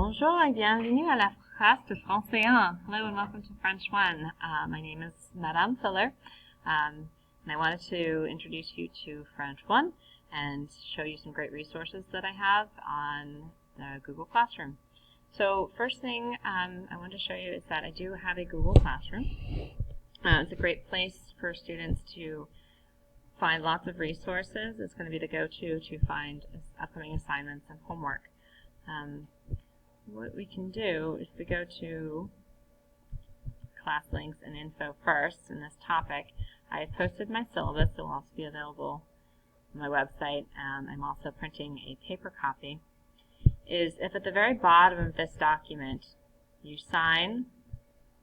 Bonjour et bienvenue à la phrase de français 1. Hello and welcome to French 1. My name is Madame Filler, and I wanted to introduce you to French 1 and show you some great resources that I have on the Google Classroom. So first thing I want to show you is that I do have a Google Classroom. It's a great place for students to find lots of resources. It's going to be the go-to to find upcoming assignments and homework. What we can do is we go to class links and info first in this topic. I have posted my syllabus. It will also be available on my website. I'm also printing a paper copy. Is if at the very bottom of this document you sign,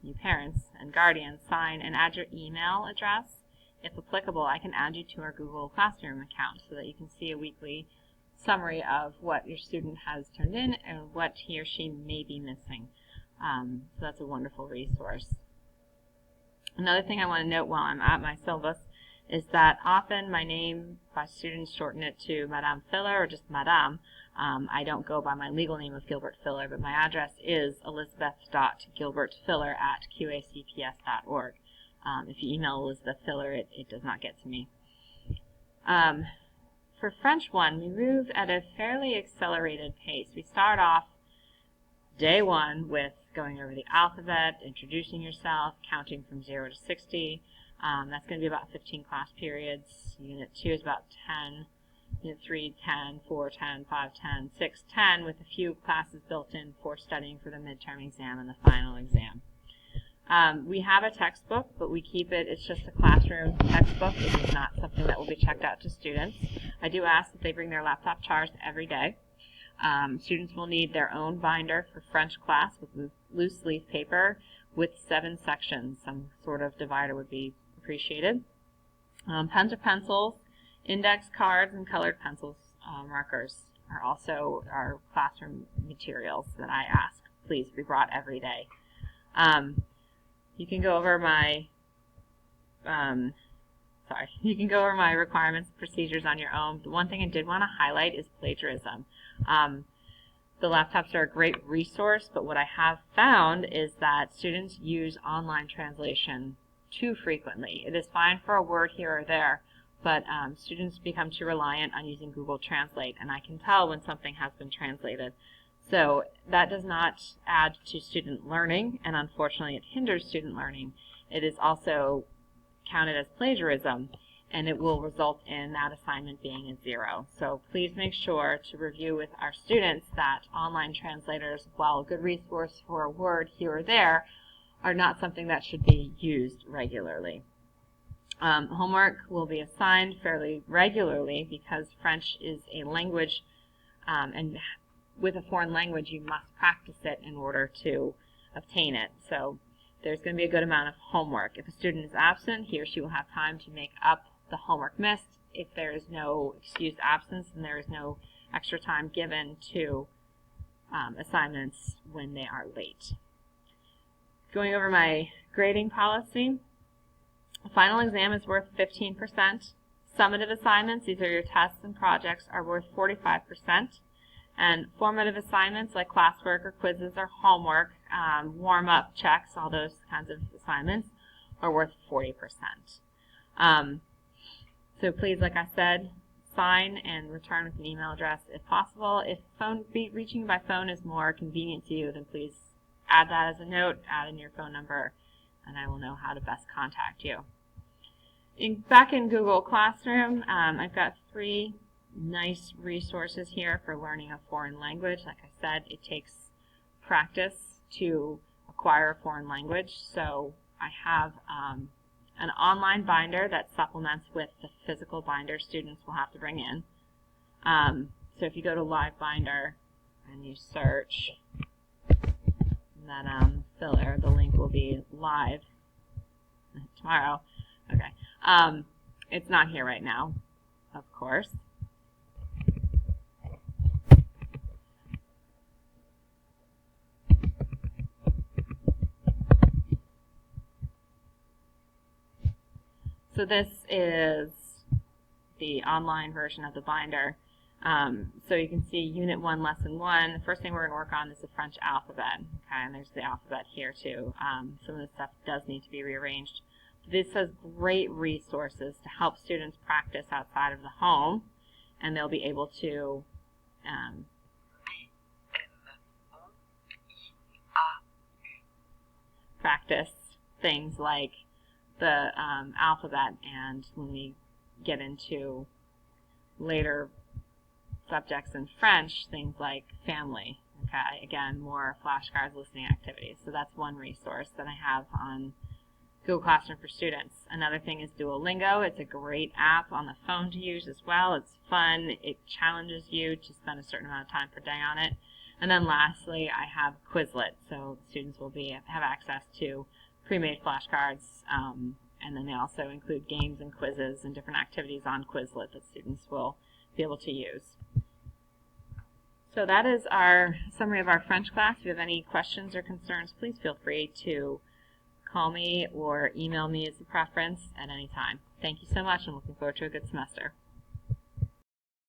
you parents and guardians sign and add your email address. If applicable, I can add you to our Google Classroom account so that you can see a weekly summary of what your student has turned in and what he or she may be missing. So that's a wonderful resource. Another thing I want to note while I'm at my syllabus is that often my name, by students shorten it to Madame Filler or just Madame. I don't go by my legal name of Gilbert Filler, but my address is elizabeth.gilbertfiller@qacps.org. If you email Elizabeth Filler, it does not get to me. For French 1, we move at a fairly accelerated pace. We start off day 1 with going over the alphabet, introducing yourself, counting from 0 to 60. That's going to be about 15 class periods. Unit 2 is about 10. Unit 3, 10, 4, 10, 5, 10, 6, 10, with a few classes built in for studying for the midterm exam and the final exam. We have a textbook, but we keep it, it's just a classroom textbook. It is not something that will be checked out to students. I do ask that they bring their laptop charged every day. Students will need their own binder for French class with loose leaf paper with 7 sections. Some sort of divider would be appreciated. Pens or pencils, index cards, and colored pencils, markers are also our classroom materials that I ask please be brought every day. You can go over my requirements and procedures on your own. The one thing I did want to highlight is plagiarism. The laptops are a great resource, but what I have found is that students use online translation too frequently. It is fine for a word here or there, but students become too reliant on using Google Translate, and I can tell when something has been translated. So that does not add to student learning, and unfortunately it hinders student learning. It is also counted as plagiarism, and it will result in that assignment being a 0. So please make sure to review with our students that online translators, while a good resource for a word here or there, are not something that should be used regularly. Homework will be assigned fairly regularly because French is a language, and with a foreign language you must practice it in order to obtain it. So there's going to be a good amount of homework. If a student is absent, he or she will have time to make up the homework missed. If there is no excused absence, then there is no extra time given to assignments when they are late. Going over my grading policy, the final exam is worth 15%. Summative assignments, these are your tests and projects, are worth 45%. And formative assignments like classwork or quizzes or homework, warm-up checks, all those kinds of assignments, are worth 40%. So please, like I said, sign and return with an email address if possible. If reaching you by phone is more convenient to you, then please add that as a note, add in your phone number, and I will know how to best contact you. Back in Google Classroom, I've got 3 nice resources here for learning a foreign language. Like I said, it takes practice to acquire a foreign language. So I have an online binder that supplements with the physical binder students will have to bring in. So if you go to Live Binder and you search Madame Filler, the link will be live tomorrow. Okay. It's not here right now, of course. So this is the online version of the binder. So you can see Unit 1, Lesson 1. The first thing we're going to work on is the French alphabet. Okay, and there's the alphabet here too. Some of the stuff does need to be rearranged. This has great resources to help students practice outside of the home, and they'll be able to practice things like the alphabet, and when we get into later subjects in French, things like family. Okay, again, more flashcards, listening activities. So that's one resource that I have on Google Classroom for Students. Another thing is Duolingo. It's a great app on the phone to use as well. It's fun. It challenges you to spend a certain amount of time per day on it. And then lastly, I have Quizlet. So students will have access to pre-made flashcards, and then they also include games and quizzes and different activities on Quizlet that students will be able to use. So that is our summary of our French class. If you have any questions or concerns, please feel free to call me or email me as a preference at any time. Thank you so much. I'm looking forward to a good semester.